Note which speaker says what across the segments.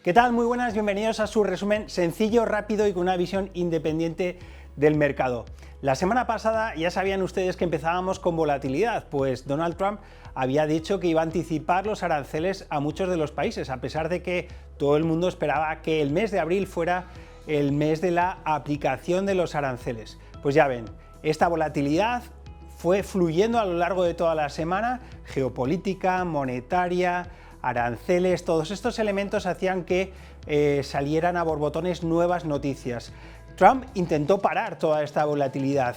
Speaker 1: ¿Qué tal? Muy buenas, bienvenidos a su resumen sencillo, rápido y con una visión independiente del mercado. La semana pasada ya sabían ustedes que empezábamos con volatilidad, pues Donald Trump había dicho que iba a anticipar los aranceles a muchos de los países, a pesar de que todo el mundo esperaba que el mes de abril fuera el mes de la aplicación de los aranceles. Pues ya ven, esta volatilidad fue fluyendo a lo largo de toda la semana, geopolítica, monetaria, aranceles, todos estos elementos hacían que salieran a borbotones nuevas noticias. Trump intentó parar toda esta volatilidad,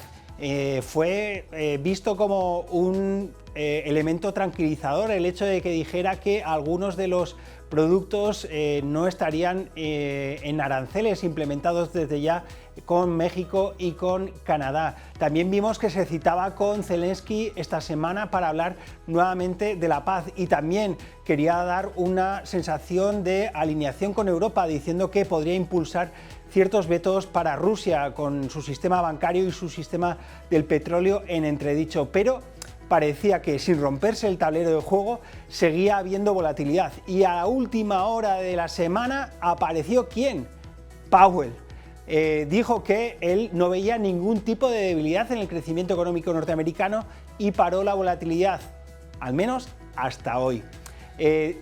Speaker 1: fue visto como un elemento tranquilizador el hecho de que dijera que algunos de los productos no estarían en aranceles implementados desde ya con México y con Canadá. También vimos que se citaba con Zelensky esta semana para hablar nuevamente de la paz y también quería dar una sensación de alineación con Europa, diciendo que podría impulsar ciertos vetos para Rusia con su sistema bancario y su sistema del petróleo en entredicho, pero parecía que sin romperse el tablero de juego seguía habiendo volatilidad y a la última hora de la semana apareció ¿quién? Powell. Dijo que él no veía ningún tipo de debilidad en el crecimiento económico norteamericano y paró la volatilidad, al menos hasta hoy.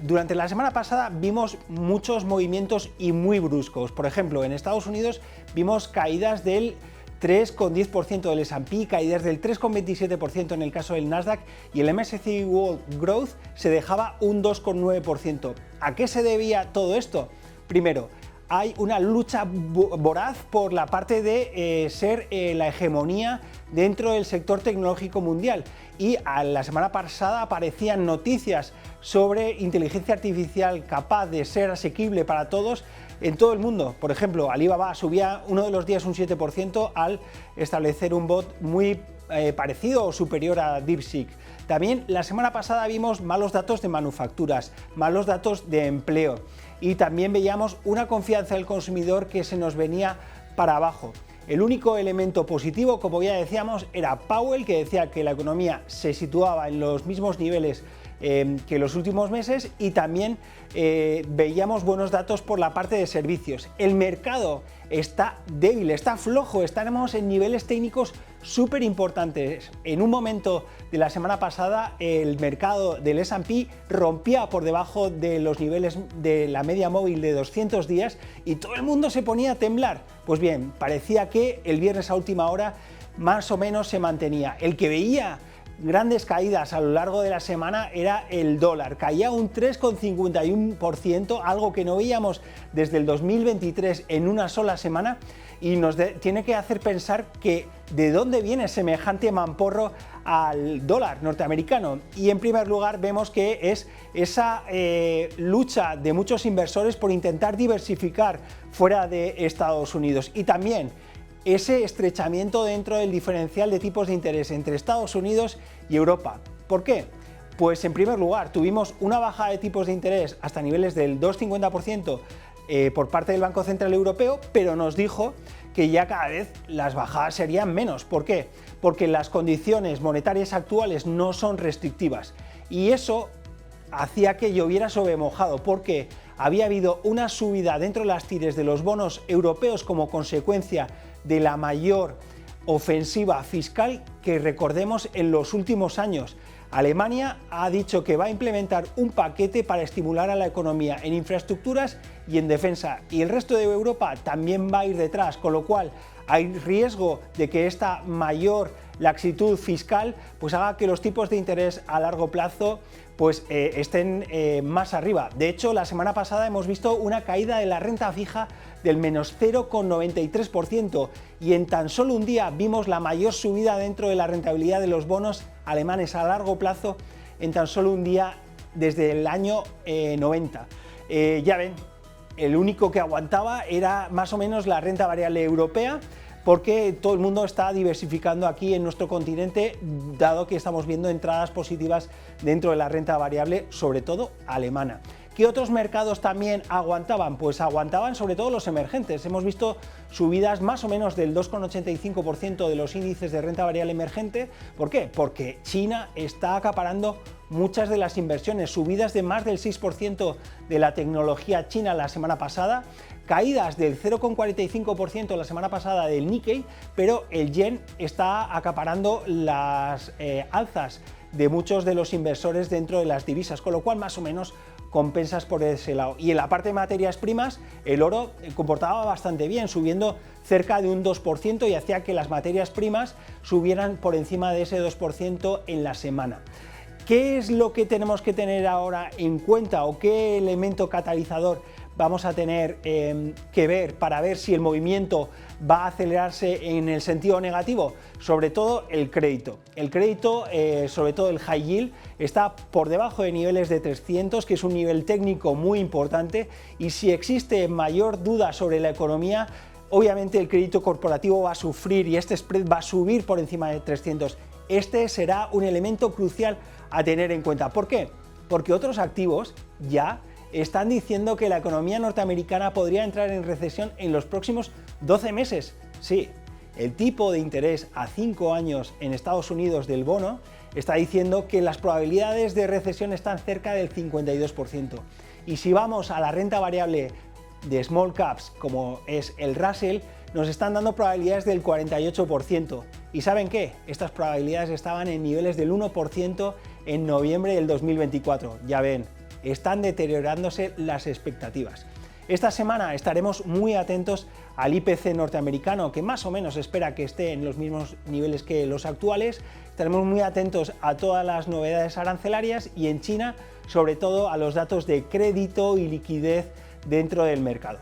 Speaker 1: Durante la semana pasada vimos muchos movimientos y muy bruscos. Por ejemplo, en Estados Unidos vimos caídas del 3,10% del S&P, caídas del 3,27% en el caso del Nasdaq y el MSCI World Growth se dejaba un 2,9%. ¿A qué se debía todo esto? Primero, hay una lucha voraz por la parte de ser la hegemonía dentro del sector tecnológico mundial y la semana pasada aparecían noticias sobre inteligencia artificial capaz de ser asequible para todos en todo el mundo. Por ejemplo, Alibaba subía uno de los días un 7% al establecer un bot muy parecido o superior a DeepSeek. También la semana pasada vimos malos datos de manufacturas, malos datos de empleo y también veíamos una confianza del consumidor que se nos venía para abajo. El único elemento positivo, como ya decíamos, era Powell, que decía que la economía se situaba en los mismos niveles que los últimos meses y también veíamos buenos datos por la parte de servicios. El mercado está débil, está flojo, estaremos en niveles técnicos súper importantes. En un momento de la semana pasada el mercado del S&P rompía por debajo de los niveles de la media móvil de 200 días y todo el mundo se ponía a temblar. Pues bien, parecía que el viernes a última hora más o menos se mantenía. El que veía grandes caídas a lo largo de la semana era el dólar, caía un 3,51%, algo que no veíamos desde el 2023 en una sola semana y nos tiene que hacer pensar que de dónde viene semejante mamporro al dólar norteamericano. Y en primer lugar vemos que es esa lucha de muchos inversores por intentar diversificar fuera de Estados Unidos y también ese estrechamiento dentro del diferencial de tipos de interés entre Estados Unidos y Europa. ¿Por qué? Pues en primer lugar tuvimos una bajada de tipos de interés hasta niveles del 2,50% por parte del Banco Central Europeo, pero nos dijo que ya cada vez las bajadas serían menos. ¿Por qué? Porque las condiciones monetarias actuales no son restrictivas y eso hacía que lloviera sobre mojado porque había habido una subida dentro de las tires de los bonos europeos como consecuencia de la mayor ofensiva fiscal que recordemos en los últimos años. Alemania ha dicho que va a implementar un paquete para estimular a la economía en infraestructuras y en defensa y el resto de Europa también va a ir detrás, con lo cual hay riesgo de que esta mayor laxitud fiscal pues haga que los tipos de interés a largo plazo pues estén más arriba. De hecho, la semana pasada hemos visto una caída de la renta fija del menos 0,93% y en tan solo un día vimos la mayor subida dentro de la rentabilidad de los bonos alemanes a largo plazo en tan solo un día desde el año 90. Ya ven, el único que aguantaba era más o menos la renta variable europea, porque todo el mundo está diversificando aquí en nuestro continente, dado que estamos viendo entradas positivas dentro de la renta variable, sobre todo alemana. ¿Qué otros mercados también aguantaban? Pues aguantaban sobre todo los emergentes. Hemos visto subidas más o menos del 2,85% de los índices de renta variable emergente. ¿Por qué? Porque China está acaparando muchas de las inversiones, subidas de más del 6% de la tecnología china la semana pasada, caídas del 0,45% la semana pasada del Nikkei, pero el yen está acaparando las alzas de muchos de los inversores dentro de las divisas, con lo cual más o menos compensas por ese lado. Y en la parte de materias primas, el oro comportaba bastante bien, subiendo cerca de un 2% y hacía que las materias primas subieran por encima de ese 2% en la semana. ¿Qué es lo que tenemos que tener ahora en cuenta o qué elemento catalizador vamos a tener que ver para ver si el movimiento va a acelerarse en el sentido negativo? Sobre todo el crédito. El crédito, sobre todo el high yield, está por debajo de niveles de 300, que es un nivel técnico muy importante, y si existe mayor duda sobre la economía, obviamente el crédito corporativo va a sufrir y este spread va a subir por encima de 300. Este será un elemento crucial a tener en cuenta. ¿Por qué? Porque otros activos ya están diciendo que la economía norteamericana podría entrar en recesión en los próximos 12 meses. Sí, el tipo de interés a 5 años en Estados Unidos del bono está diciendo que las probabilidades de recesión están cerca del 52%. Y si vamos a la renta variable de small caps, como es el Russell, nos están dando probabilidades del 48%. ¿Y saben qué? Estas probabilidades estaban en niveles del 1% en noviembre del 2024. Ya ven, están deteriorándose las expectativas. Esta semana estaremos muy atentos al IPC norteamericano, que más o menos espera que esté en los mismos niveles que los actuales. Estaremos muy atentos a todas las novedades arancelarias y en China, sobre todo a los datos de crédito y liquidez dentro del mercado.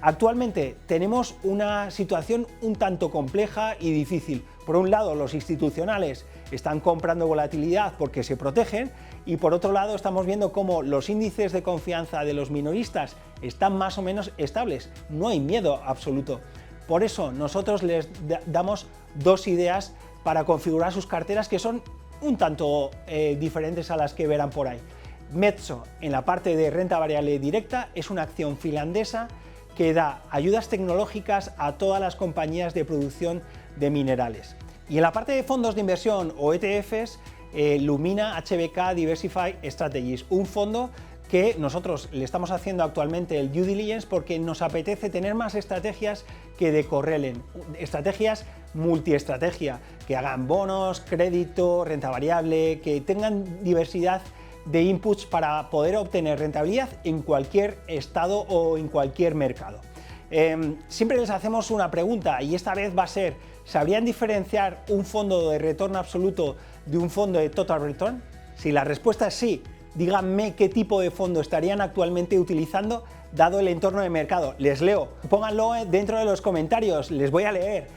Speaker 1: Actualmente tenemos una situación un tanto compleja y difícil. Por un lado, los institucionales están comprando volatilidad porque se protegen y por otro lado estamos viendo cómo los índices de confianza de los minoristas están más o menos estables. No hay miedo absoluto. Por eso nosotros les damos dos ideas para configurar sus carteras que son un tanto diferentes a las que verán por ahí. Metso, en la parte de renta variable directa, es una acción finlandesa que da ayudas tecnológicas a todas las compañías de producción de minerales. Y en la parte de fondos de inversión o ETFs, Lumina HBK Diversified Strategies, un fondo que nosotros le estamos haciendo actualmente el due diligence porque nos apetece tener más estrategias que decorrelen, estrategias multiestrategia, que hagan bonos, crédito, renta variable, que tengan diversidad de inputs para poder obtener rentabilidad en cualquier estado o en cualquier mercado. Siempre les hacemos una pregunta y esta vez va a ser: ¿sabrían diferenciar un fondo de retorno absoluto de un fondo de total return? Si la respuesta es sí, díganme qué tipo de fondo estarían actualmente utilizando dado el entorno de mercado. Les leo, pónganlo dentro de los comentarios, les voy a leer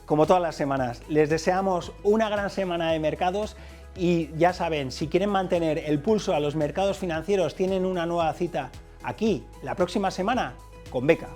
Speaker 1: como todas las semanas. Les deseamos una gran semana de mercados. Y ya saben, si quieren mantener el pulso a los mercados financieros, tienen una nueva cita aquí la próxima semana con Beca.